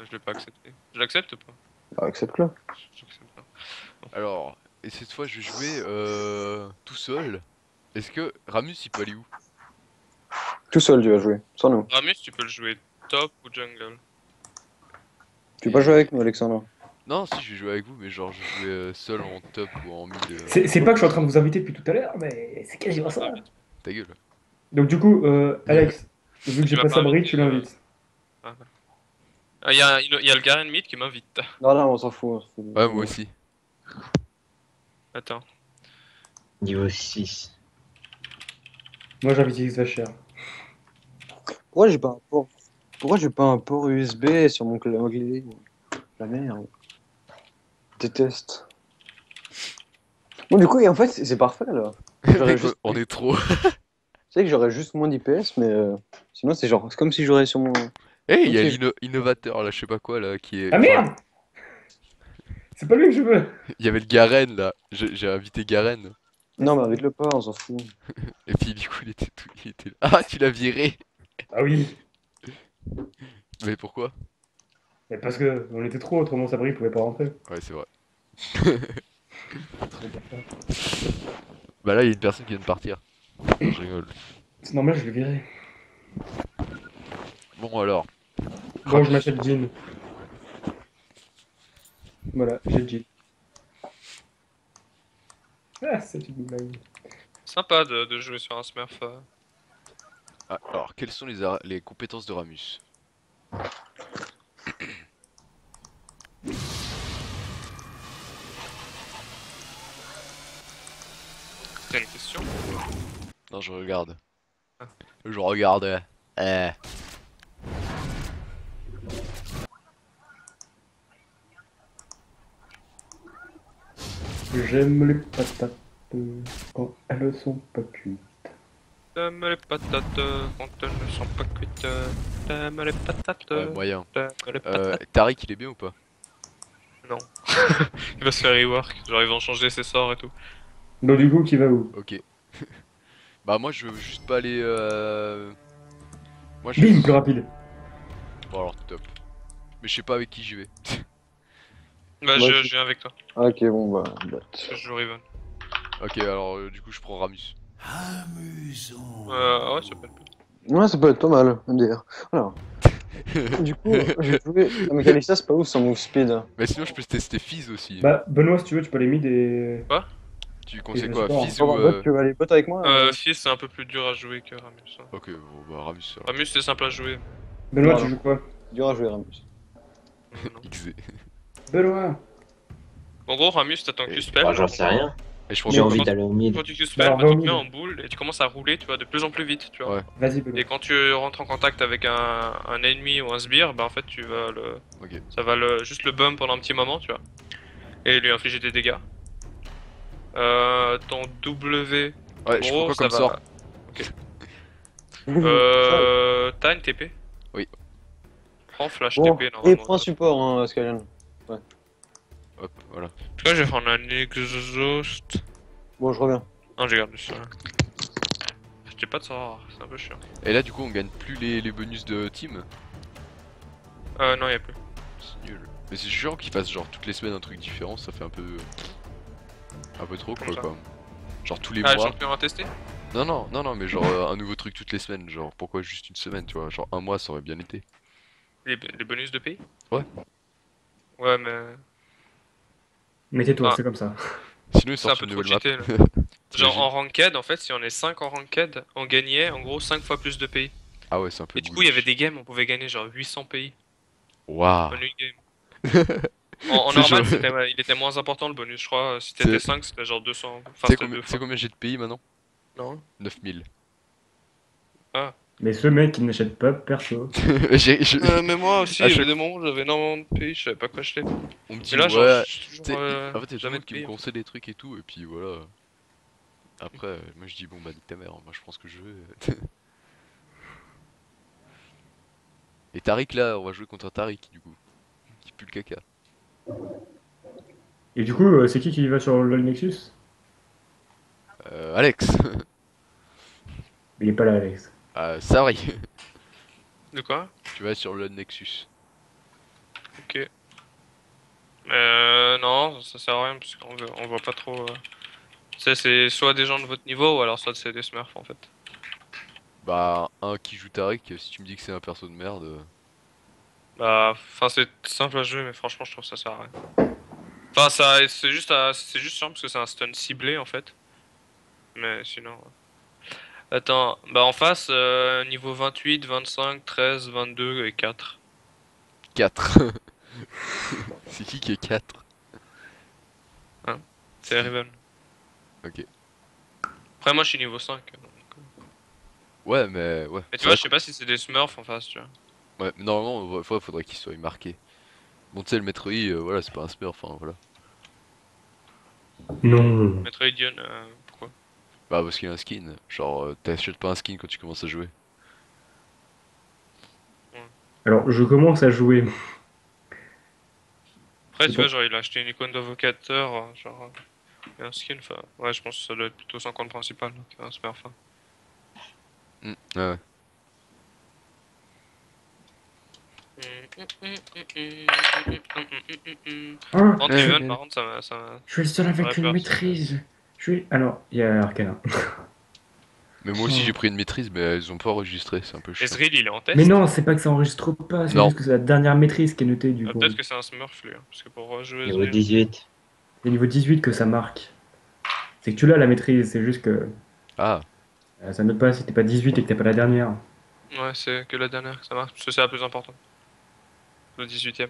Je l'ai pas accepté. Je l'accepte ou pas? Bah, accepte-le. J'accepte pas. Alors, et cette fois, je vais jouer tout seul. Est-ce que Ramus, il peut aller où? Tout seul, tu vas jouer, sans nous. Ramus, tu peux le jouer top ou jungle. Tu veux pas jouer Et... avec nous, Alexandre? Non, si, je vais jouer avec vous, mais genre, je vais jouer seul en top ou en mid. C'est pas que je suis en train de vous inviter depuis tout à l'heure, mais c'est quasiment Ah, ça. vite. Ta gueule. Donc du coup, Alex, vu que Tu j'ai m'as pas pas Sabri, invité. tu l'invites. Ah, voilà. Ah, y a le Garen Mid qui m'invite. Non, non, on s'en fout. On s'en fout. Ouais, moi aussi. Attends. Niveau 6. Moi j'invite X Vacher. Pourquoi j'ai pas un port... Pourquoi j'ai pas un port USB sur mon clavier? La merde. Déteste. Bon, du coup, et en fait, c'est parfait là. J'aurais Mec, juste... on est trop. Tu sais que j'aurais juste moins d'IPS, mais sinon, c'est genre, c'est comme si j'aurais sur mon. Eh, il Comme y a si je- l'innovateur là, je sais pas quoi là, qui est. Ah Enfin, merde! C'est pas lui que je veux! il y avait le Garen là. J'ai invité Garen. Non, mais invite-le pas, on s'en fout. Et puis du coup, il était tout. Il était là. Ah, tu l'as viré! Ah oui! Mais pourquoi? Mais parce que on était trop, autrement Sabri pouvait pas rentrer. Ouais, c'est vrai. C'est pour ça. Bah là, il y a une personne qui vient de partir. Je rigole. C'est normal, je l'ai viré. Bon alors. Bon, je m'achète Jean. Voilà, j'ai Jean. Ah, c'est une blague. Sympa de jouer sur un Smurf. Ah, alors, quelles sont les compétences de Ramus? T'as une question? Non, je regarde. Ah. Je regarde. Eh. J'aime les patates quand elles sont pas cuites. T'aimes les patates quand elles ne sont pas cuites. T'aimes les patates. Ouais, moyen. T'aimes les patates. Tariq, il est bien ou pas? Non. Il va se faire rework. Genre, ils vont changer ses sorts et tout. Donc du coup, qui va où? Ok. Bah, moi, je veux juste pas aller. Moi, je. Bim, plus rapide. Bon, alors, top. Mais je sais pas avec qui j'y vais. Bah, Ouais, je viens avec toi. Ah, ok, bon, bah. Je joue Riven. Ok, alors, du coup, je prends Ramus. Ouais, ça peut être bien. Ouais, ça peut être pas mal, MDR. Voilà. Du coup, j'ai joué. Ah, mais Kalista, c'est pas ouf son move speed. Mais sinon, je peux tester Fizz aussi. Bah, Benoît, si tu veux, tu peux aller mid et. Quoi? Tu Et conseilles le quoi? support. Fizz Bon, ou. bah, bot, tu veux aller bot avec moi? Fizz, c'est un peu plus dur à jouer que Ramus. Hein. Ok, bon, bah, Ramus alors. Ramus, c'est simple à jouer. Benoît, Non, tu non. joues quoi? Dur à jouer, Ramus. Non. XZ. Benoît! En gros, Ramus, t'as ton Et- Q-spell. Ah, j'en sais rien. Et je prends J'ai quoi envie comme. d'aller au mid. Quand tu Bah, Q-spell, alors, bah, va au tu te mets mid. en boule et tu commences à rouler, tu vois, de plus en plus vite, tu vois. Ouais, Vas-y, Benoît. Et quand tu rentres en contact avec un ennemi ou un sbire, bah en fait tu vas le. ok. Ça va juste le bump pendant un petit moment, tu vois. Et lui infliger des dégâts. Ton W. En Ouais, je prends gros, quoi ça comme va. sort? T'as une TP? Oui. Prends flash Bon, TP et normalement. prends support, hein, Skyline. Hop, voilà. En tout cas, je vais prendre un exhaust. Bon, je reviens. Non, j'ai gardé ça. J'ai pas de sort, c'est un peu chiant. Et là, du coup, on gagne plus les bonus de team. Non, y'a plus. C'est nul. Mais c'est chiant qu'ils fassent genre toutes les semaines un truc différent, ça fait un peu. Un peu trop Comme quoi, ça. quand même. Genre tous les Ah, le mois. champion à tester? Non, non, non, non, mais genre un nouveau truc toutes les semaines. Genre pourquoi juste une semaine, tu vois? Genre un mois ça aurait bien été. Les bonus de pays? Ouais. Ouais, mais. Mais tais-toi, Ah. c'est comme ça. Sinon ils C'est un sortent peu une trop nouvelle map. cheaté là. Genre T'imagines? en ranked, en fait, si on est 5 en ranked, on gagnait en gros 5 fois plus de pays. Ah ouais, c'est un peu Et du coup, il y avait bullish. des games, on pouvait gagner genre 800 pays Waouh. en une game. En C'est normal, genre- il était moins important le bonus, je crois. Si C'est- t'étais 5, c'était genre 200. Enfin, C'est c'était combien, deux c'est fois. combien j'ai de pays maintenant? Non? 9000. Mais ce mec, il n'achète pas perso. Mais moi aussi, À il y avait chaque- des moments où j'avais énormément de pays, je savais pas quoi acheter. On me dit Mais là, genre, ouais. j'ai toujours, Tu sais, en fait, il y a tout le jamais monde de qui me pays. conseille des trucs et tout, et puis voilà. Après, moi je dis bon bah nique ta mère, moi je prends ce que je veux. Et Tariq là, on va jouer contre Tariq du coup. Qui pue le caca. Et du coup, c'est qui va sur LoL Nexus? Alex. Il est pas là, Alex. Ça oui. De quoi? Tu vas sur le Nexus. Ok. Non, ça sert à rien parce on voit pas trop. C'est soit des gens de votre niveau ou alors soit c'est des smurfs en fait. Bah, un qui joue Tarek, si tu me dis que c'est un perso de merde. Bah, enfin c'est simple à jouer mais franchement je trouve que ça sert à rien. Enfin ça, c'est juste simple parce que c'est un stun ciblé en fait. Mais sinon. Attends, bah en face, niveau 28, 25, 13, 22 et 4. 4. C'est qui est 4? Hein? C'est Riven. Ok. Après moi je suis niveau 5. Donc. Ouais, mais ouais. Mais tu C'est vois, vrai je sais pas si c'est des smurfs en face, tu vois. ouais, mais normalement, faudrait qu'il soit marqué. Bon, tu sais, le Metroid, voilà, c'est pas un smurf, enfin voilà. Non. Metroidion, pourquoi? Bah, parce qu'il a un skin. Genre, t'achètes pas un skin quand tu commences à jouer. Alors, je commence à jouer. Après, C'est tu pas... vois, genre il a acheté une icône d'invocateur, genre, et un skin, enfin, ouais, je pense que ça doit être plutôt son compte principal, donc un smurf. Hein. Ouais, ouais. Ah, Anti-Even, par contre, je suis le seul ça avec une peur. maîtrise. Je suis... Alors, il y a Arcana. Mais moi aussi, j'ai pris une maîtrise, mais elles ont pas enregistré, c'est un peu chiant. Ezreal, il est en test. Mais non, c'est pas que ça enregistre pas, c'est Non. juste que c'est la dernière maîtrise qui est notée du coup. Peut-être que c'est un smurf, lui, hein, parce que pour rejouer Niveau Ezreal. 18. C'est niveau 18 que ça marque. C'est que tu l'as la maîtrise, c'est juste que Ah, ça note pas si t'es pas 18 et que t'es pas la dernière. Ouais, c'est que la dernière que ça marche, parce que c'est la plus importante. Le 18ème.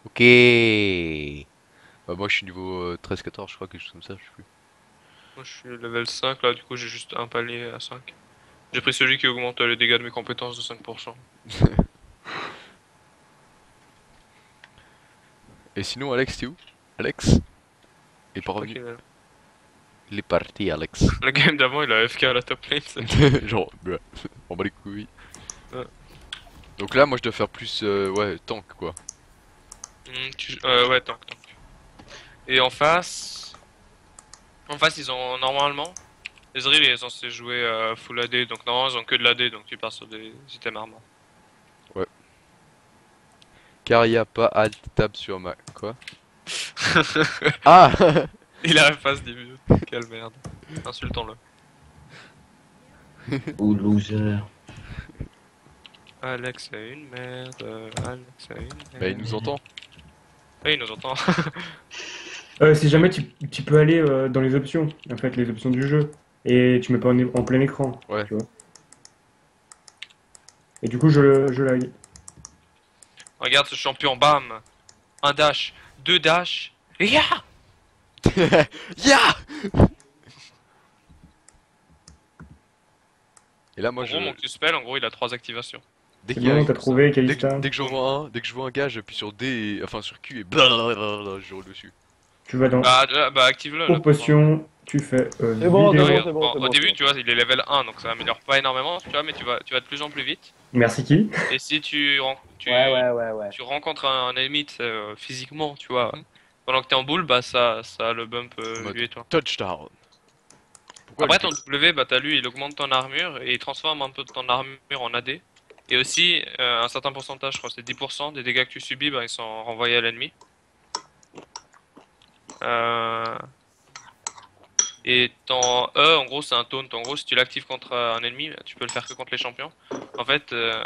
ok. Bah, moi, je suis niveau 13-14, je crois, quelque chose comme ça, je sais plus. Moi, je suis level 5, là, du coup, j'ai juste un palier à 5. J'ai pris celui qui augmente les dégâts de mes compétences de 5%. Et sinon, Alex, t'es où? Alex? Il est pas Je crois revenu. qu'il est là. Il est parti, Alex. Le game d'avant, il a AFK à la top lane, c'est... Genre, bah, on bat les couilles. Ouais. Donc là, moi, je dois faire plus, ouais, tank, quoi. Ouais, tank. Et en face... En face, ils ont, normalement... Ezreal, il est censé jouer full AD, donc normalement, ils ont que de l'AD, donc tu pars sur des items armor. Car il y a pas alt tab sur ma... Quoi? Ah! Il a la face 10 minutes, quelle merde. Insultons-le. Ou loser. Alex est une merde, Alex est une merde. Bah, il nous entend. Oui, il nous entend. Si jamais tu peux aller dans les options, en fait, les options du jeu, et tu mets pas en plein écran, Ouais. tu vois. Et du coup, je lag. Regarde ce champion, bam. Un dash, deux dash, et ya. Ya! Et là, moi, En gros, mon Q-spell, en gros, il a 3 activations. dès C'est qu'il y a... bon, t'as trouvé Dès Kalista. que je vois un gars, j'appuie sur D, enfin sur Q et blablabla, je roule dessus. Tu vas dans Bah active-le, là. Potion, tu fais C'est bon, Ah, c'est vidéo. bon. regarde, C'est au bon, début, c'est tu vois, il est level 1, donc ça améliore pas énormément, tu vois, mais tu vas de plus en plus vite. Merci qui? Et si Ouais. tu rencontres un ennemi, tu sais, physiquement, tu vois, pendant que t'es en boule, bah ça le bump En mode lui et toi. touchdown. Pourquoi Après, lui ton W, bah t'as lui, il augmente ton armure et il transforme un peu de ton armure en AD. Et aussi, un certain pourcentage, je crois, c'est 10% des dégâts que tu subis, bah ils sont renvoyés à l'ennemi. Euh... Et ton E, en gros, c'est un taunt. En gros, si tu l'actives contre un ennemi, tu peux le faire que contre les champions. En fait, ah,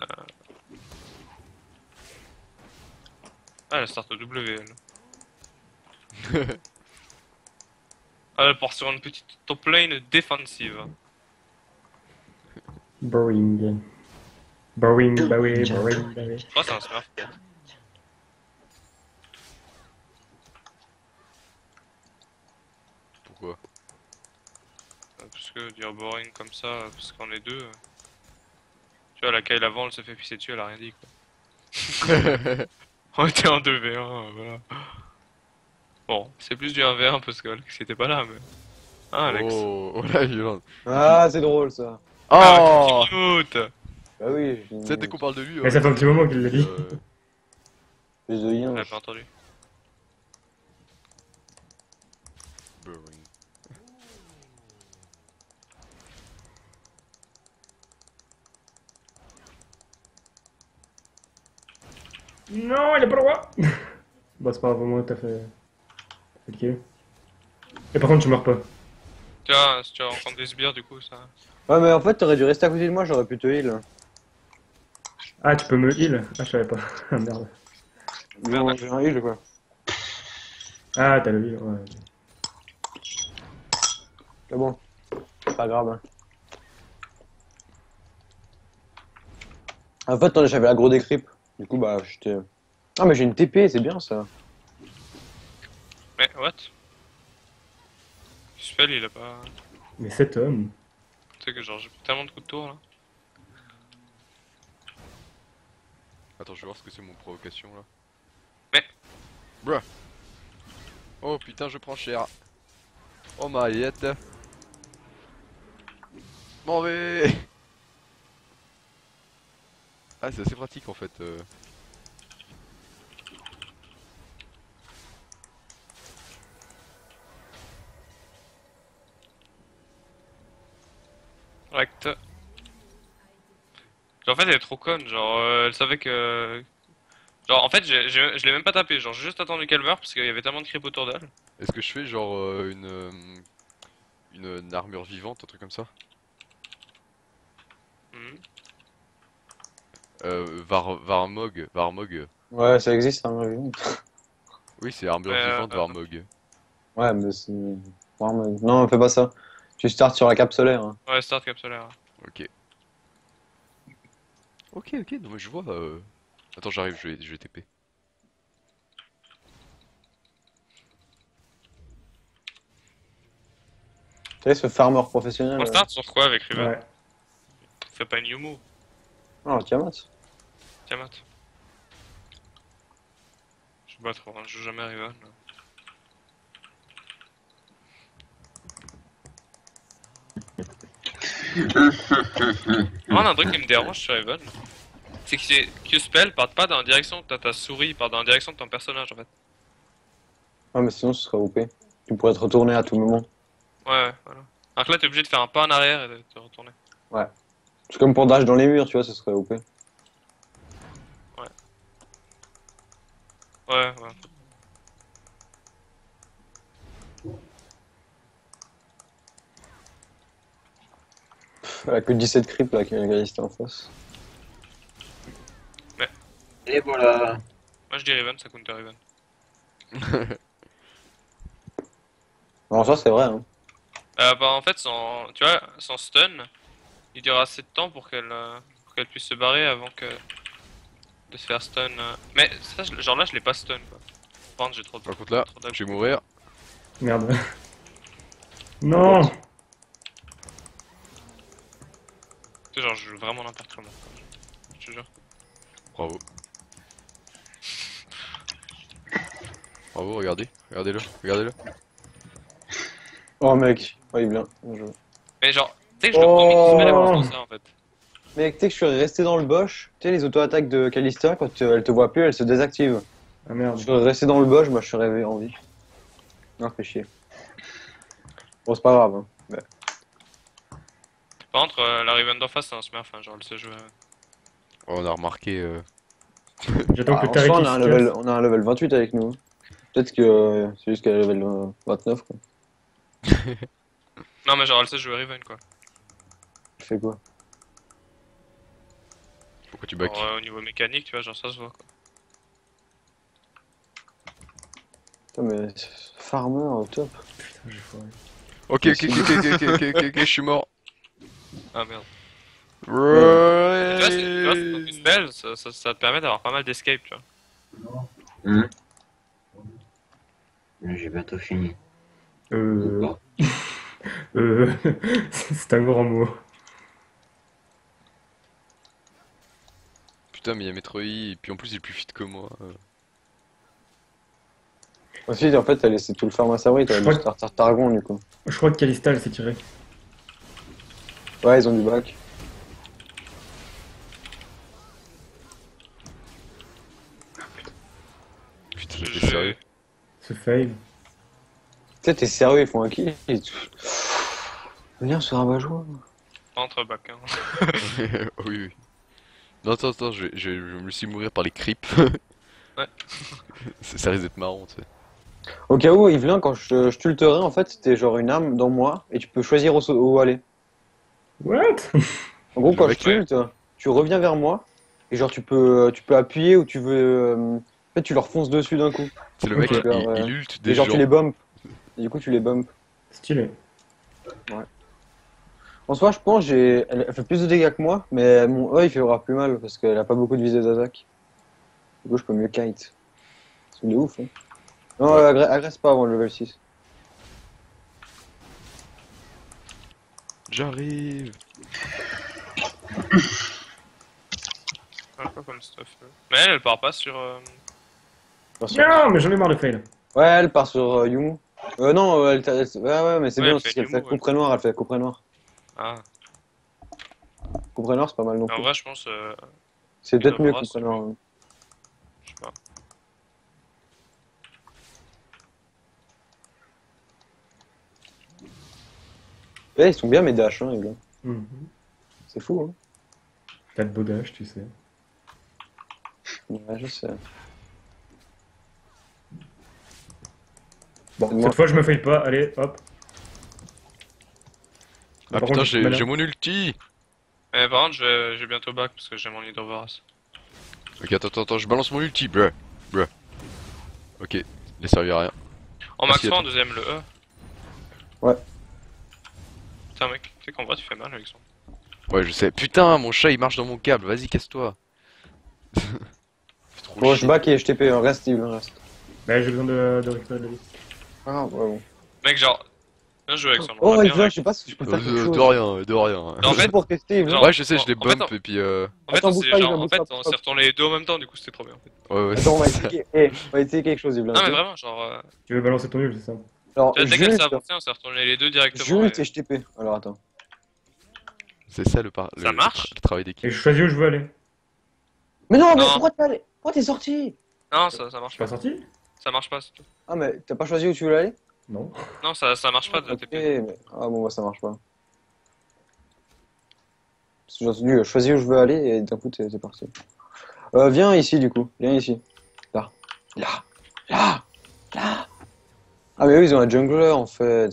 elle start au W, elle. Ah, elle part sur une petite top lane défensive. Boring. Boring, Ninja, boring. ninja. Je crois que c'est un smurf. Pourquoi? Parce que dire boring comme ça, parce qu'on est deux. Tu vois, la Kyle avant, elle se fait pisser dessus, elle a rien dit, quoi. On était en 2v1, voilà. Bon, c'est plus du 1v1 parce qu'Alex était pas là, mais... Ah, Alex. Oh, oh la violence. Ah, c'est drôle ça. Oh! Cute. Bah oui. Tu sais, dès qu'on parle de lui, Mais ça fait un petit moment qu'il l'a dit. Plus de lien. On l'a pas entendu. Boring. Non, il a pas le droit. Bah, c'est pas vraiment tout à fait. Ok. Et par contre, tu meurs pas. Tu vois, si tu rencontres des sbires, du coup, ça. Ouais, mais en fait, t'aurais dû rester à côté de moi, j'aurais pu te heal. Ah, tu peux me heal? Ah, je savais pas. Ah, merde. Non, j'ai un heal, quoi. Ah, t'as le heal, ouais. C'est bon. C'est pas grave. Hein. En fait, j'avais l'aggro des creeps. Du coup, bah, j'étais. Ah, mais j'ai une TP, c'est bien ça. Mais, what? Spell, il a pas. Mais cet homme. Tu sais que genre, j'ai pris tellement de coups de tour là. Attends, je vais voir ce que c'est mon provocation là. Mais- Bruh. Oh putain, je prends cher. Oh ma yette. M'en vais. Ah, c'est assez pratique en fait. Correct. Genre, en fait, elle est trop conne. Genre, elle savait que. Genre, en fait, je l'ai même pas tapé. Genre, j'ai juste attendu qu'elle meure parce qu'il y avait tellement de creep autour d'elle. Est-ce que je fais genre une armure vivante, un truc comme ça? Mhm. Varmog. Ouais, ça existe, hein, oui. Oui, c'est armure Mais, vivante, Varmog. Ouais, mais c'est. Vraiment- Non, fais pas ça. Tu starts sur la cape solaire. Hein. ouais, start capsulaire. Ok. Ok, non mais je vois. Attends, j'arrive, je vais TP. Tu sais, ce farmer professionnel. On start sur quoi avec Riven? Ouais. Fais pas une Yumu. Oh, Tiamat. Tiamat. Je sais pas trop, hein, je joue jamais Riven. Moi, un truc qui me dérange sur Riven, c'est que Q-Spell part pas dans la direction de ta souris, il part dans la direction de ton personnage en fait. Ah, mais sinon, ce serait OP. Tu pourrais te retourner à tout moment. Ouais, voilà. Alors que là, t'es obligé de faire un pas en arrière et de te retourner. C'est comme pour dash dans les murs, tu vois, ce serait OP. Ouais. Elle a que 17 creeps là qui est résisté en face. Et voilà. Moi, je dis Riven, ça counter Riven. Alors, ça, c'est vrai. Hein. Bah, en fait, tu vois, son stun, il dure assez de temps pour qu'elle puisse se barrer avant que de se faire stun. Mais ça, genre là, je l'ai pas stun quoi. Par contre, j'ai trop de. Par contre là, trop d'ag- je vais mourir. Merde. Non! Tu sais, genre, je joue vraiment n'importe comment. Je te jure. Bravo. Bravo, regardez-le. Oh, mec. Ouais, il est bien. Bien joué. Mais genre, tu sais que je le Oh. commit Q-Spell à cause de ça en fait. Mec, tu sais que je suis resté dans le bush. Tu sais, les auto-attaques de Kalista, quand elle te voit plus, elle se désactive. Ah merde. Je suis resté dans le bush, bah, je suis réveillé en vie. Non, fait chier. Bon, c'est pas grave. Hein. Ouais. Par contre, la Riven d'en face, c'est un smurf, hein, genre, elle sait jouer. Oh, on a remarqué. J'attends Ah, que en Tarek soi, il se casse. on a un level 28 avec nous. Peut-être que c'est juste qu'elle est level 29, quoi. Non, mais genre, elle sait jouer Riven quoi. Je fais quoi? Pourquoi tu back? Genre, au niveau mécanique, tu vois, genre, ça se voit quoi. Putain, mais farmer au top. Putain, j'ai foiré. Ok, je suis mort. Ah merde. Tu vois, c'est ton spell, ça te permet d'avoir pas mal d'escape, tu vois. J'ai bientôt fini. Euh... Bon. C'est un grand mot. Putain, mais il y a Metroid, et puis en plus il est plus fit que moi. Ensuite, en fait, elle laissé tout le farm à sa bride, elle a Je dû crois starter Targon, du coup. Je crois que Kalista elle s'est tirée. Ouais, ils ont du back. Putain, Je- j'étais sérieux. Ce fail. Tu sais, t'es sérieux, ils font un kill. Et tout. Viens sur un bas-joueur. Entre back, hein. Oui. Non, attends, je me suis mourir par les creeps. Ça risque d'être marrant, tu sais. Au cas où, Yvelin, quand je tulterai, en fait, c'était genre une arme dans moi et tu peux choisir où aller. What? En gros, Le quand mec- je tulte, tu reviens vers moi et genre tu peux appuyer où tu veux. En fait, tu leur fonces dessus d'un coup. C'est le mec, Ok. Genre, il ult et des genre tu gens. les bumps. Et du coup, tu les bumps. Stylé. En soi, je pense, elle fait plus de dégâts que moi, mais mon E, il fera plus mal parce qu'elle a pas beaucoup de visée d'attaque. Du coup, je peux mieux kite. C'est de ouf, hein. Non, Ouais. agresse pas avant le level 6. J'arrive. Ah, quoi comme stuff. Mais elle part pas sur. Bien sûr. Non, mais j'en ai marre de fail. Ouais, elle part sur Yumu. Non, ouais, ouais, mais c'est Ouais, bien elle aussi fait qu'elle Yumu, fait ouais. Compré Noir, elle fait Compré Noir. Ah. Compré Noir, c'est pas mal non Mais en plus. vrai, je pense. C'est peut-être mieux Hydrovoras, Compré c'est Noir. mieux. Hein. Je sais pas. Eh, ils sont bien mes dashs, hein, les gars. Mhm. C'est fou, hein. T'as de beau dash, tu sais. Ouais, je sais. Bon, Moi. cette fois, je me fail pas. Allez, hop. Ah Par putain, contre, j'ai mana. j'ai mon ulti. Par contre, j'ai bientôt back parce que j'ai mon Hydrovoras. Ok, attends, je balance mon ulti, bruh. Ok, il a servi à rien. En Ah, max si, 3 en attends. deuxième, le E. Ouais. Putain, mec, tu sais qu'en vrai, tu fais mal avec son. Ouais, je sais. Putain, mon chat il marche dans mon câble, vas-y, casse-toi. Fais trop Bon, je chier. back et je TP, hein. Reste, Yves, reste. Bah, j'ai besoin de récupérer de la vie. Ah, ouais, bon. Mec, genre, bien joué avec son. Oh, Bien, Yves, mec. je sais pas si je peux faire quelque chose. De rien, de rien. En Juste fait, pour tester, Yves. genre, Ouais, je sais, je les en fait, bump et puis En fait, Attends, on bouge s'est pas, genre, Yves, en bouge fait, pas, on bouge s'est pas. retourné les deux en même temps, du coup, c'était trop bien. En fait. Ouais, Attends, c'est ça. on va essayer quelque chose, Yves, là, Non, mais ok. vraiment, genre, Tu veux balancer ton nul, c'est ça? Alors, tu vois, dès qu'elle s'est avancée, on s'est retourné les deux directement. Julte Et... et je TP. Alors, attends. C'est ça Ça marche? le travail Et d'équipe. je choisis où je veux aller. Mais non, mais Non, pourquoi t'es allé? Pourquoi t'es sorti? non, Je ça suis marche pas pas. sorti? Ça marche pas, c'est tout. Ah, mais t'as pas choisi où tu voulais aller? Non. Non, ça marche pas de Ok, TP. mais... Ah bon, bah ça marche pas. Parce que j'ai entendu, choisis où je veux aller et d'un coup t'es parti. Viens ici du coup, viens ici. Là. Là. Là. Là. Ah mais oui, ils ont un jungler en fait.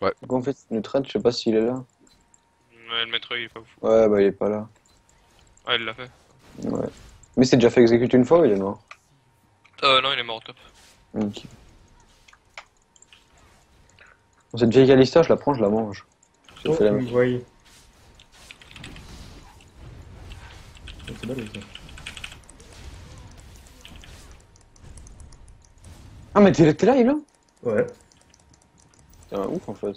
Ouais. Donc en fait, une trade, je sais pas s'il est là. Ouais, le maître, il est pas fou. Ouais, bah il est pas là. Ah, il l'a fait. Ouais. Mais c'est déjà fait exécuter une fois ou il est mort? Non, il est mort au top. Ok. Bon, cette vieille Kalista, je la prends, je la mange. J'ai Oh, fait la il même. me voyait. Oh, c'est balèze, ça. Ah mais t'es là, il est là? Ouais. T'es un ouf en fait.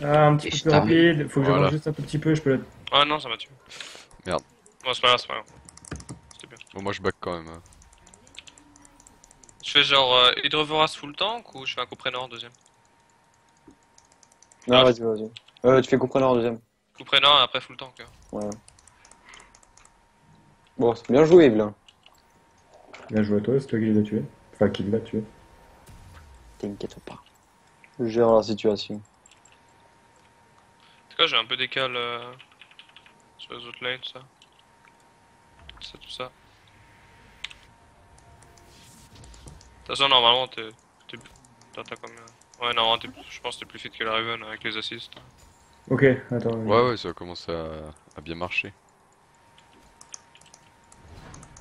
Ah, un petit Et peu je plus t'arrive. rapide. Faut que Voilà. j'avance juste un tout petit peu. Je peux la... Ah non, ça m'a tué. Merde. Bon, c'est pas grave, c'est pas grave. C'était bien. Bon, moi je back quand même. Je fais genre Hydrovoras full tank ou je fais un Couprenor en deuxième? Non, Ah, vas-y. Tu fais compreneur en deuxième. Couprenor et après full tank. Ouais. Bon, c'est bien joué, Evelyn. Bien joué à toi, c'est toi qui l'as tué. Enfin, qui l'a tué. T'inquiète pas. Je gère la situation. En tout cas, j'ai un peu décalé sur les autres lanes, ça. Tout ça. De toute façon, normalement, t'as combien? Ouais, normalement, je pense que t'es plus fit que la Raven avec les assists. Ok, attends. Ouais, ça commence à bien marcher.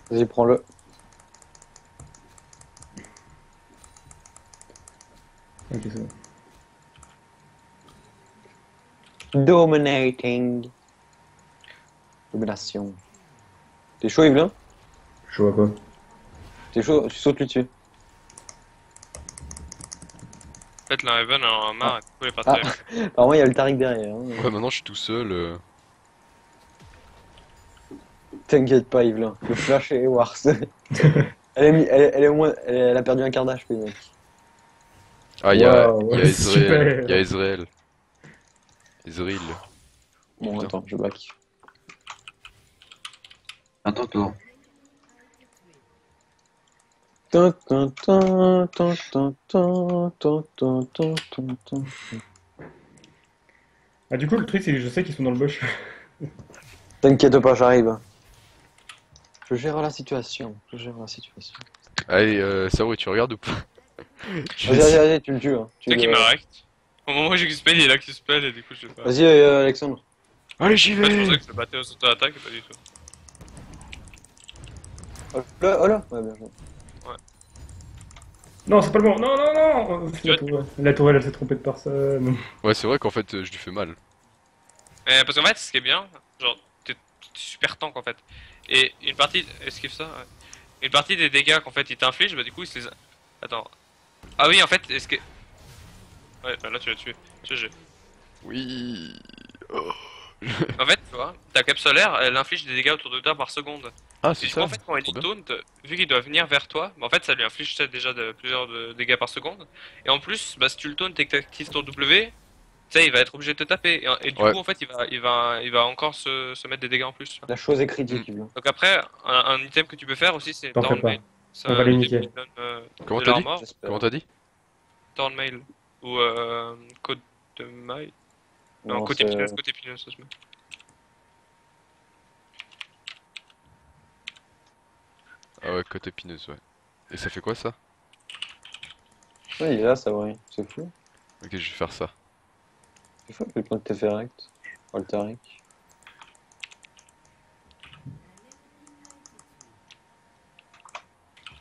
Vas-y, prends-le. Ok, c'est bon. Dominating. Domination. T'es chaud, Evelyn? Je vois pas. T'es chaud? Tu sautes lui dessus. En fait, la Raven, elle en a marre, et du coup, elle est pas très. Apparemment, il y a le Tariq derrière. Hein. Ouais, maintenant je suis tout seul. T'inquiète pas, Evelyn. Le flash est Wars. Elle est au moins, elle a perdu un quart d'HP, mec. Ah, Waouh, il y a super. Ezreal. Il y a Ezreal. Ezreal. Bon, Putain. attends, je back. À ton tour. Tin, tin, tin, tin, tin, tin, tin, tin, tin, tin, tin. Ah, du coup, le truc, c'est que je sais qu'ils sont dans le bush. T'inquiète pas, j'arrive. Je gère la situation. Allez, Saori, tu regardes ou pas? Je Vas-y, vais- vas-y, vas-y, tu le tues. Hein. Tu C'est qui le- m'arrête. Au moment où j'ai spell, il est là qui spell et du coup je sais pas. Vas-y, Alexandre. Allez, j'y En fait, je pensais vais! que je le battais aux auto-attaques et pas du tout. Oh là. Ouais, bien joué. Non, c'est pas le bon. Non, non, non. Tu vois, La tourelle, elle s'est trompée de personne. Ouais, c'est vrai qu'en fait, je lui fais mal. Mais parce qu'en fait, ce qui est bien, genre, t'es super tank en fait. Et une partie, esquive ça, ouais. Une partie des dégâts qu'en fait il t'inflige, bah du coup il se les. Attends. Ah oui, en fait, est-ce que. Ouais, bah là tu l'as tué. GG. Oui. En fait, tu vois, ta cape solaire, elle inflige des dégâts autour de toi par seconde. Ah, Et c'est du coup, ça? en fait, quand elle Trop y bien. taunt, vu qu'il doit venir vers toi, bah, en fait, ça lui inflige déjà plusieurs dégâts par seconde. Et en plus, bah, si tu le tauntes et que tu actives ton W, tu sais, il va être obligé de te taper. Et du Ouais. coup, en fait, il va encore se mettre des dégâts en plus. Tu vois. La chose est critique, Yves. Donc après, un item que tu peux faire aussi, c'est T'en fais pas. Thornmail. On va les l'item niquer. qui donne Comment de t'as dit? l'armor, J'espère. Comment t'as dit? Thornmail. Ou Côte de maille. Non, Non, côte épineuse, ça se met. Ah ouais, côte épineuse, ouais. Et ça fait quoi ça? Ouais, il est là, ça va. C'est fou. Ok, je vais faire ça. C'est fou, le point de Teferict. Altaric.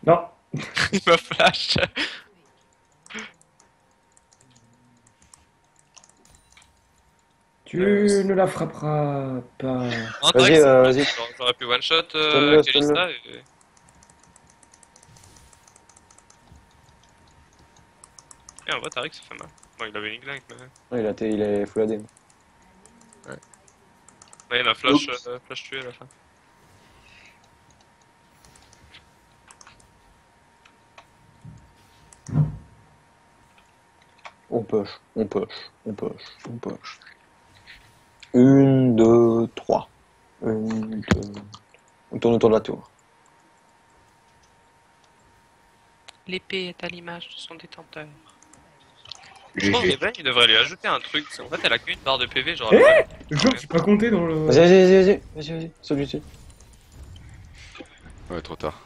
Non. Il m'a flash. Tu ne la frapperas pas. Non, Vas-y, Drax, vas-y. j'aurais pu one shot Stun-le, Kalista et. Et en vrai, Tariq ça fait mal. Bon, il avait une glink, mais. Ouais, il est full AD. Ouais, il m'a flash tué à la fin. On push. Une, deux, trois. Une, deux. On tourne autour de la tour. L'épée est à l'image de son détenteur. Je J'ai pense que fait. Raven, il devrait lui ajouter un truc. En fait, elle a qu'une barre de PV, genre. Eh elle Je jure que je suis pas compté dans le. Vas-y. Saute dessus. Ouais, trop tard.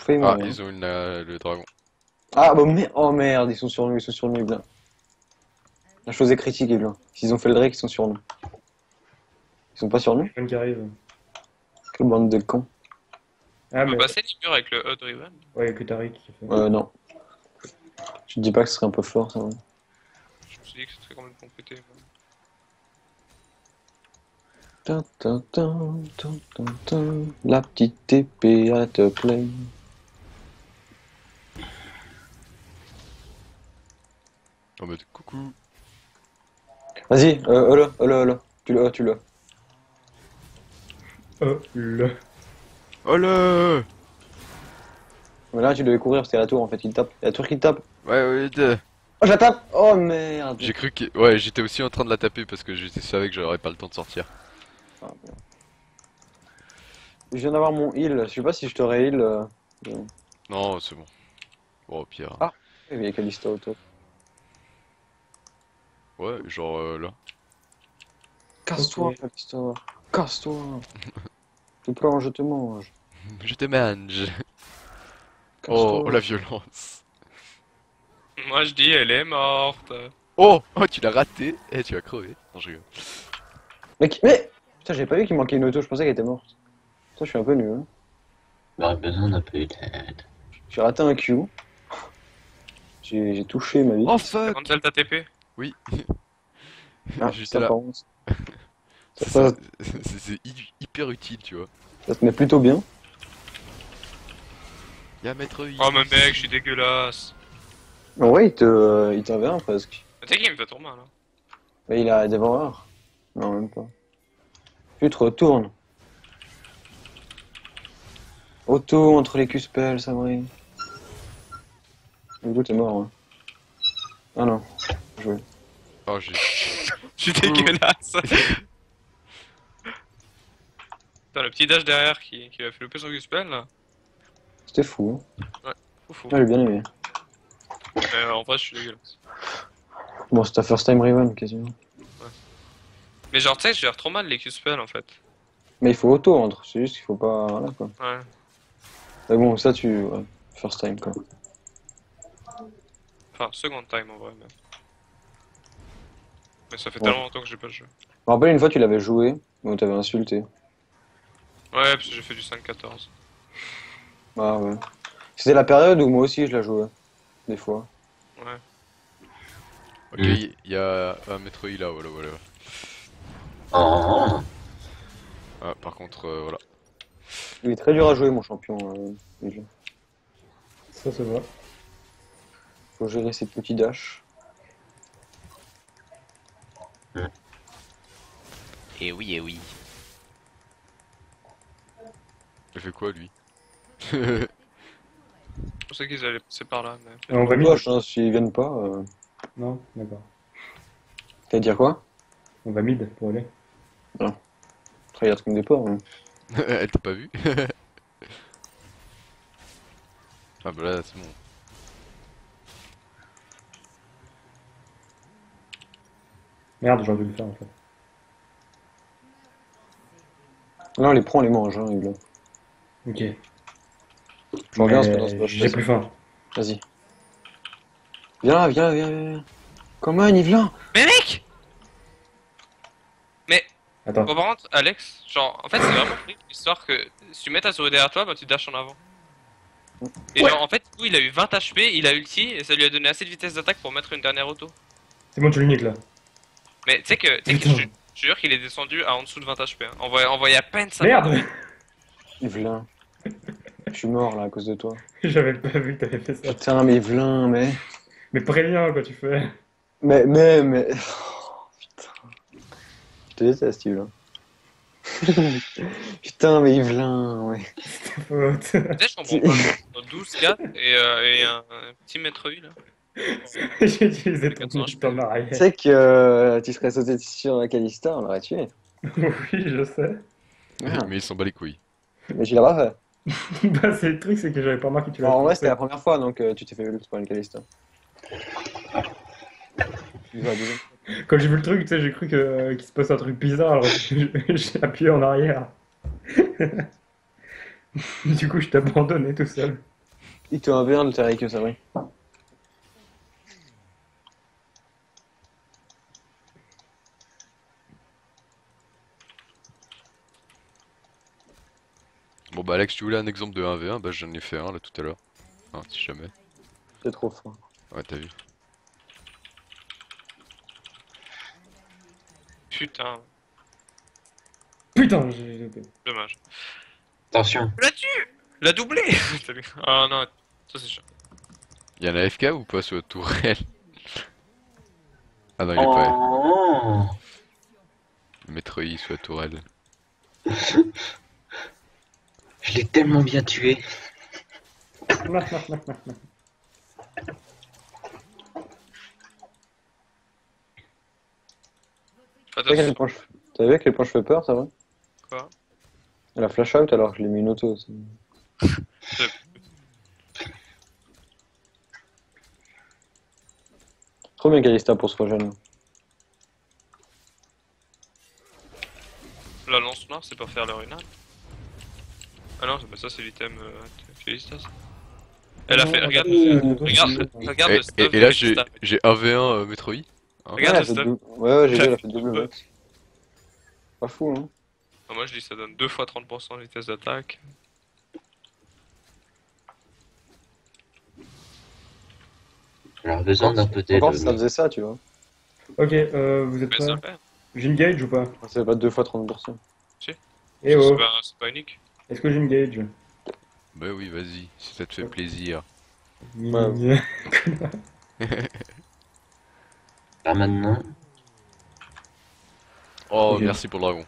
Fais-moi. Ah, ils ont le dragon. Ah, bah merde. Oh merde, ils sont sur nous, bien. La chose est critique, Evelyn. S'ils ont fait le Drake, ils sont sur nous. Ils sont pas sur nous? Qui arrive. Quelle bande de cons. Ah, On peut mais. passer les murs avec le Hud Riven. Ouais, que Tariq qui fait. Non. Je te dis pas que ce serait un peu fort, ça. Ouais. Je me suis dit que ce serait complètement pété. La petite épée à te plaît. En mode coucou. Vas-y, là. Tu l'as. Le. Oh là! Mais là, tu devais courir parce qu'il y a la tour en fait, il tape. Il y a la tour qui tape. Ouais, Oh, je la tape! Oh merde! j'ai cru que. Ouais, j'étais aussi en train de la taper parce que je savais que j'aurais pas le temps de sortir. Ah, merde. Je viens d'avoir mon heal, je sais pas si je t'aurais heal. Non, c'est bon. Bon, au pire. Ah. Il y a Kalista autour. Ouais, genre là. Casse-toi, Ok. Kalista. Casse-toi. Je te plonge, je te mange. Je te mange. Casse-toi. Oh, la violence. Moi, je dis, elle est morte. Oh, tu l'as raté. Eh, tu vas crever. Non, je rigole. Mais putain, j'avais pas vu qu'il manquait une auto, je pensais qu'elle était morte. Putain, je suis un peu nul. Hein. J'aurais besoin d'un peu d'aide. J'ai raté un Q. J'ai touché ma vie. Oh fuck. Quand elle t'a TP. Oui. Ah, J'étais ça, là. par contre, C'est ça, ça, c'est hyper utile, tu vois. ça te met plutôt bien. Y'a maître I. Oh, mais mec, je suis dégueulasse. En vrai, il t'avait presque. Mais tu sais qu'il me fait trop mal. Hein. Mais il a dévoreur. Non, même pas. Tu te retournes. Auto entre les Q-spells, Sabrine. Du coup, t'es mort. Hein. Ah non. Joué. Oh, j'ai. Je suis dégueulasse. Putain, le petit dash derrière qui a fait louper son Q-spell là. C'était fou. Hein. Fou. Ah, j'ai bien aimé. Mais en vrai, je suis dégueulasse. Bon, c'est ta first time Riven quasiment. Mais genre, tu sais, je gère trop mal les Q-spells en fait. Mais il faut auto entre, c'est juste qu'il faut pas. Voilà quoi. Ouais. Mais bon, ça tu. Ouais. First time quoi. Enfin, second time en vrai, mais ça fait Ouais. tellement longtemps que j'ai pas joué. Je me rappelle une fois tu l'avais joué, mais on t'avait insulté. Ouais, parce que j'ai fait du 5-14. Ah ouais. C'était la période où moi aussi je la jouais. Des fois. Ouais. Ok, Mm. il y a un Metroid là, voilà, voilà. Oh, Ah, par contre, voilà. Il est très dur à jouer mon champion. Déjà. Ça se voit. Faut gérer ses petits dashs. Eh oui, eh oui. Il fait quoi lui? Je pensais qu'ils allaient passer par là, mais. On va mid. Poche, hein, s'ils viennent pas. Non, d'accord. T'as dire quoi? On va mid pour aller. Regarde comme des porcs. Hein. Elle t'a pas vu? Ah bah là, c'est bon. Merde, j'aurais dû le faire en fait. Là, on les prend, on les mange, hein, Yves. Ok. Je reviens parce que Mais dans ce match, j'ai plus faim. Vas-y. Viens là, viens, viens, viens. Comment, Yvelin? Mais mec! Attends. Bon, par contre, Alex, genre, en fait, c'est vraiment horrible l'histoire que si tu mets ta souris derrière toi, bah tu dashes en avant. Et genre, en fait, du coup, il a eu 20 HP, il a ulti, et ça lui a donné assez de vitesse d'attaque pour mettre une dernière auto. C'est bon, tu le niques là. Mais tu sais que, Putain. je te jure qu'il est descendu à en dessous de 20 HP. Hein. On voyait à peine ça. Merde. Yvelin. Je suis mort là à cause de toi. J'avais pas vu que t'avais fait ça. Putain, mais Yvelin, mais. Mais préviens quoi tu fais. Mais. Oh, putain. Je te déteste, Yvelin. Putain, mais Yvelin, ouais. C'est ta faute. Tu sais, je comprends pas. 12-4 et un petit Metroid là. J'ai utilisé ton 400 petit en Tu arrière. sais que tu serais sauté sur Calista, on l'aurait tué. Oui, je sais. Merde. Mais il s'en bat les couilles. Mais tu l'as pas fait. Bah, c'est le truc, c'est que j'avais pas remarqué que tu Alors, en vrai, l'avais c'était la fait. première fois, donc tu t'es fait ult pour une Calista. Il va à deuxième. Quand j'ai vu le truc, tu sais, j'ai cru que qu'il se passe un truc bizarre, alors j'ai appuyé en arrière. Du coup, je t'ai abandonné tout seul. Il te 1v1 de Terry que ça, oui. Bon bah Alex, tu voulais un exemple de 1v1? Bah j'en ai fait un là tout à l'heure. Hein, si jamais. C'est trop fort. Ouais, t'as vu. Putain, Putain, j'ai loupé. dommage. attention. La tue! La doublé! T'as vu? Ah non, ça c'est chiant. Y'a un AFK ou pas sur la tourelle? Ah non, il est pas. Oh, Metroid sur la tourelle. je l'ai tellement bien tué. T'as vu à quel point t'as vu à quel point je fais peur, ça va? Quoi? La flash out alors que je l'ai mis une auto. Trop bien Calista pour ce jeune. La lance noire, c'est pas faire le runal. Ah non, ça c'est l'item Félistas. Elle a Non, fait, regarde, regarde Et, le stuff. et là de j'ai Félistas. j'ai 1v1 Metroid. Hein. Regarde Ouais, le stuff. ouais, j'ai vu, Elle elle a a fait double max. Pas fou, hein. Ah, moi je dis ça donne 2 fois 30% de vitesse d'attaque. J'aurais besoin d'un peu d'aide. Encore si ça faisait ça, tu vois. Ok, vous êtes Mais ça prêts? le fait. J'engage ou pas? C'est pas 2 fois 30%. Eh oh, C'est pas unique. est-ce que j'engage? Bah oui, vas-y, si ça te fait plaisir. Ouais. Là maintenant, Oh, Ok. merci pour le dragon.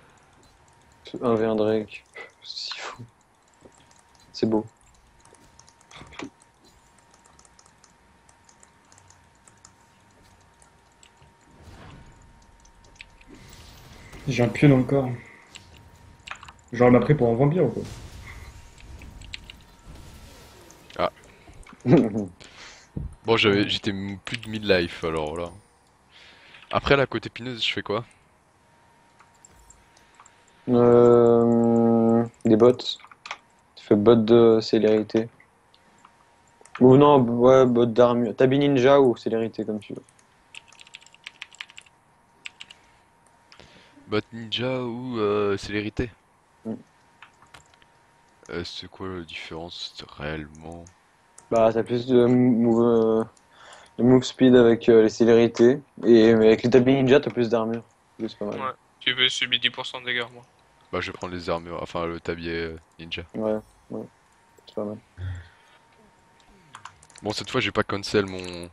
1v1 Drake. C'est si fou. C'est beau. J'ai un pieu dans le corps. Genre, elle m'a pris pour un vampire ou quoi? Bon, j'étais plus de mid-life alors là. Après, la côte épineuse, je fais quoi? Des bottes. Tu fais bottes de célérité. Ou non, ouais, bottes d'armure. Tabi ninja ou célérité, comme tu veux. Bot ninja ou célérité? Mm. C'est quoi la différence réellement? Bah, t'as plus de move speed avec les célérités. Et mais avec les tabi ninja, t'as plus d'armure. C'est pas mal. Ouais. Tu peux subir 10% de dégâts, moi. Bah, je vais prendre les armures, enfin le tablier ninja. Ouais, c'est pas mal. Bon, cette fois, j'ai pas cancel mon.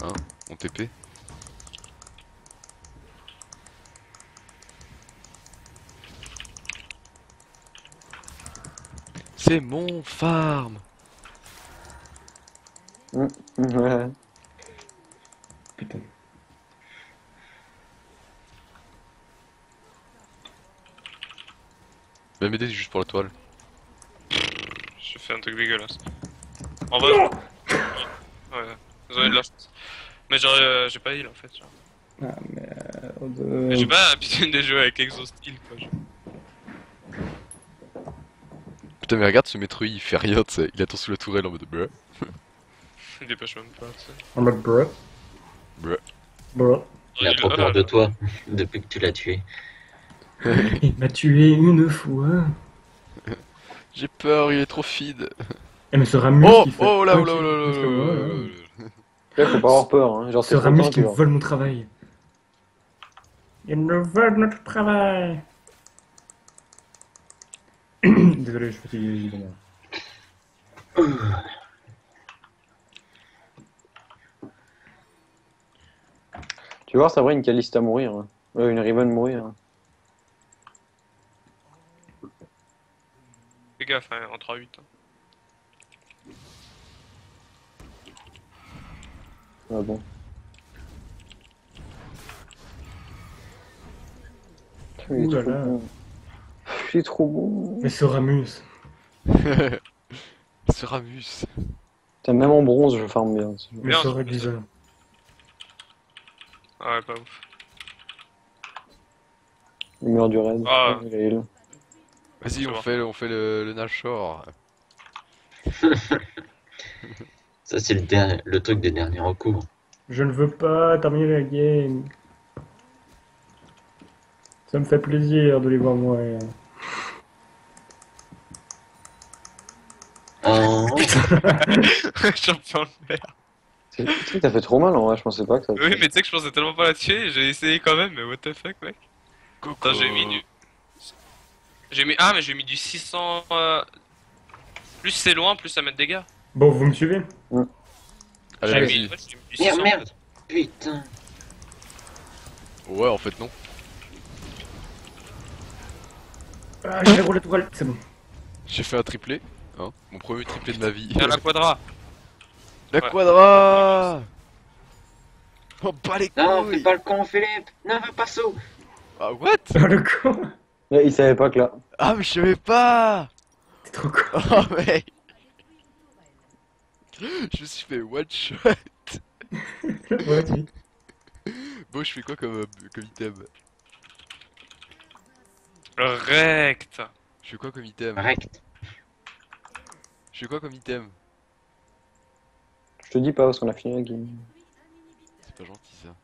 Hein? Mon TP. C'est mon farm! Ouais. Putain. Même m'aider juste pour la toile. Je fais un truc dégueulasse. En vrai, ouais, vous avez de la chance. Mais j'ai pas heal en fait. Genre. Ah Mais j'ai merde. pas l'habitude de jouer avec Exhaust heal quoi. Putain, mais regarde ce Metroid, il fait rien, tu sais. Il attend sous la tourelle en mode bruh. Il dépêche même pas, tu sais. En mode bruh. Bruh. Bruh. Il a trop peur de toi depuis que tu l'as tué. Il m'a tué une fois. J'ai peur, il est trop feed. Eh mais ce Ramus Oh! qui fait Oh là, un oh là, oh kill là, plus que moi, oh là, là. oh là, oh là. Là, faut pas avoir peur, hein. Genre, Ce c'est trop Ramus bien, qui me tu vois. vole mon travail. Il me vole notre travail. Désolé, je suis fatigué, évidemment. Tu vas voir, ça vrai une Kalista mourir. Hein. Une Riven mourir. Hein. Fais gaffe, hein, en 3-8. Hein. Ah bon. Il est Ouh là trop là. bon. Il est trop bon. Mais ce Ramus. Ce Ramus. Putain, même en bronze, je farm bien. Mais Bien, ce c'est Régisa. Ah ouais, pas ouf. Il meurt du raid. Ah. Il a heal. Vas-y, Ça on va. fait le Nashor. Ça, c'est le truc des derniers recours. Je ne veux pas terminer la game. Ça me fait plaisir de les voir mourir. Oh, Champion de merde. Tu sais que t'as fait trop mal en vrai, je pensais pas que ça. Oui, mais tu sais que je pensais tellement pas la tuer, j'ai essayé quand même, mais what the fuck, mec. Attends, j'ai mis du. Ah, mais j'ai mis du 600. Plus c'est loin, plus ça met de dégâts. Bon, vous me suivez? Allez, J'ai vas-y. mis, ouais, j'ai mis du 600. merde, merde. Putain. Ouais, en fait, non. Ah, j'ai roulé pour elle, c'est bon. J'ai fait un triplé. Hein, mon premier triplé de ma vie. Viens la quadra. La Ouais. quadra. Oh, pas les Non, fais couilles. pas le con, Philippe. Non, va pas saut. Ah, what? Ah, le con. Ouais, il savait pas que là. Ah, mais je savais pas. T'es trop con. Oh, mec. Je me suis fait one shot. Vas-y. Bon, je fais quoi comme item? Rect. Je fais quoi comme item? Rect. Je fais quoi comme item? Je te dis pas parce qu'on a fini la game. C'est pas gentil ça.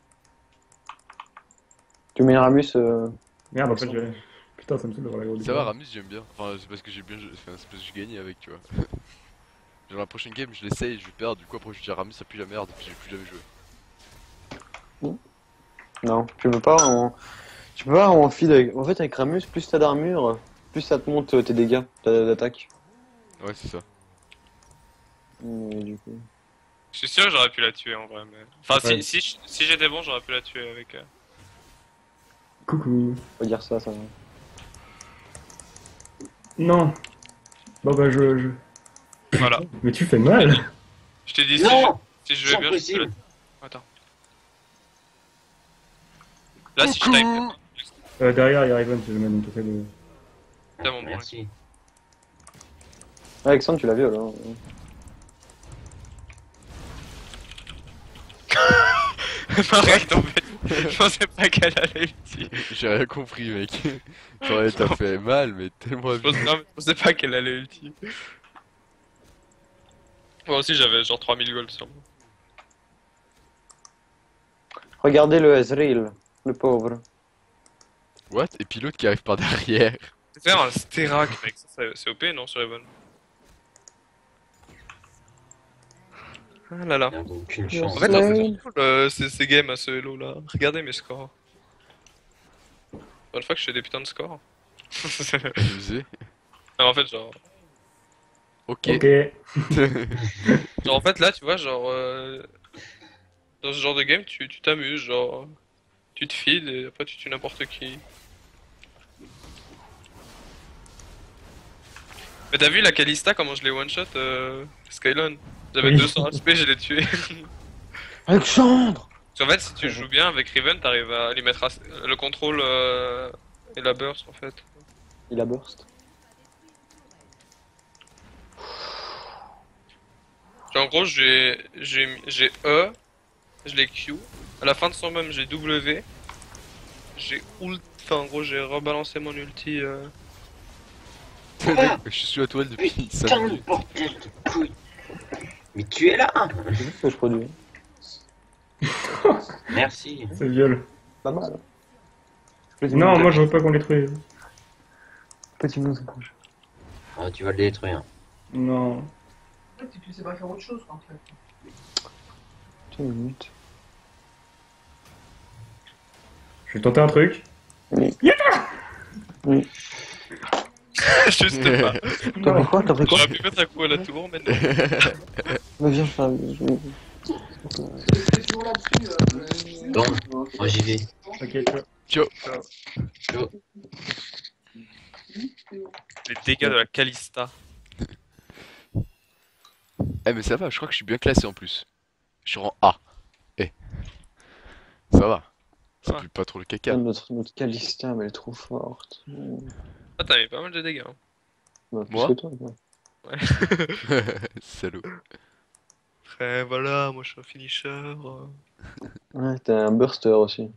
Tu mets une Ramus. Merde, en fait, j'ai. Putain, ça me saoule d'avoir la grosse. Ça va, Ramus, j'aime bien. Enfin, c'est parce que j'ai bien. Enfin, c'est parce que j'ai gagné avec, tu vois. Genre, la prochaine game, je l'essaye, je vais perdre. Du coup, après, je dis Ramus, ça pue la merde, et puis j'ai plus jamais joué. Non, tu peux pas Tu peux pas en feed avec. En fait, avec Ramus, plus t'as d'armure, plus ça te monte tes dégâts d'attaque. Ouais, c'est ça. Mais du coup. Je suis sûr que j'aurais pu la tuer en vrai, mais. Enfin, Ouais. si j'étais bon, j'aurais pu la tuer avec. Coucou. Faut dire ça, ça. Non. Bon, bah, Voilà. Mais tu fais mal. Je t'ai dit Non, si je c'est jouais bien, je impossible. peux la... Attends. Là, si je type. Derrière, il y a Riven si jamais, donc t'essaies de. C'est bon, Merci. Alexandre, tu l'as vu alors. Arrête en fait. Je pensais pas qu'elle allait ulti. J'ai rien compris, mec. Genre, t'as fait mal, mais tellement Non, mais je pensais pas qu'elle allait ulti. Moi aussi j'avais genre 3000 gold sur moi. Regardez le Ezreal, le pauvre. What? Et puis l'autre qui arrive par derrière. C'est un Sterak mec, ça, c'est OP non sur Evan? Ah là là. Il n'y a aucune Je chance. En fait, sais. c'est cool ces games à ce Hello là. Regardez mes scores. Pour une fois que je fais des putains de scores. Amusé. Non, en fait, genre. Ok. Ok. Genre, en fait, là, tu vois, genre. Dans ce genre de game, tu t'amuses, genre. Tu te files et après tu tues n'importe qui. Mais t'as vu la Kalista, comment je l'ai one-shot Skylon? J'avais Oui. 200 HP, je l'ai tué. Alexandre! Parce qu'en fait, si tu joues bien avec Riven, t'arrives à lui mettre le contrôle et la burst en fait. Il a burst. Genre, en gros, j'ai E, je l'ai Q. À la fin de son même, j'ai W. J'ai ult. Enfin, en gros, j'ai rebalancé mon ulti. Ah, Je suis à toi depuis 5 putain de minutes. bordel de couille. Mais tu es là. C'est juste ce que je produis. Merci. Ça viole. Pas mal. Non, moi je veux pas qu'on détruise. Petit monstre. Ah, tu vas le détruire. Non. Tu sais pas faire autre chose en fait. Tiens, une minute. Je vais tenter un truc. Juste pas. T'as pris quoi? T'as pris quoi? J'aurais pu mettre un coup à la tour, mais non. Mais viens, C'est toujours là-dessus. Bon, moi j'y vais. Ok, ciao. Ciao. Les dégâts de la Kalista. Eh, mais ça va, je crois que je suis bien classé en plus. Je suis en A. Eh. Ça va. Ça Ouais. pue pas trop le caca. notre Calista, mais elle est trop forte. Ah, t'as mis pas mal de dégâts. Hein. Bah, plus Moi que toi, quoi. Salaud. Après, voilà, moi je suis un finisher. Ouais, t'es un burster aussi.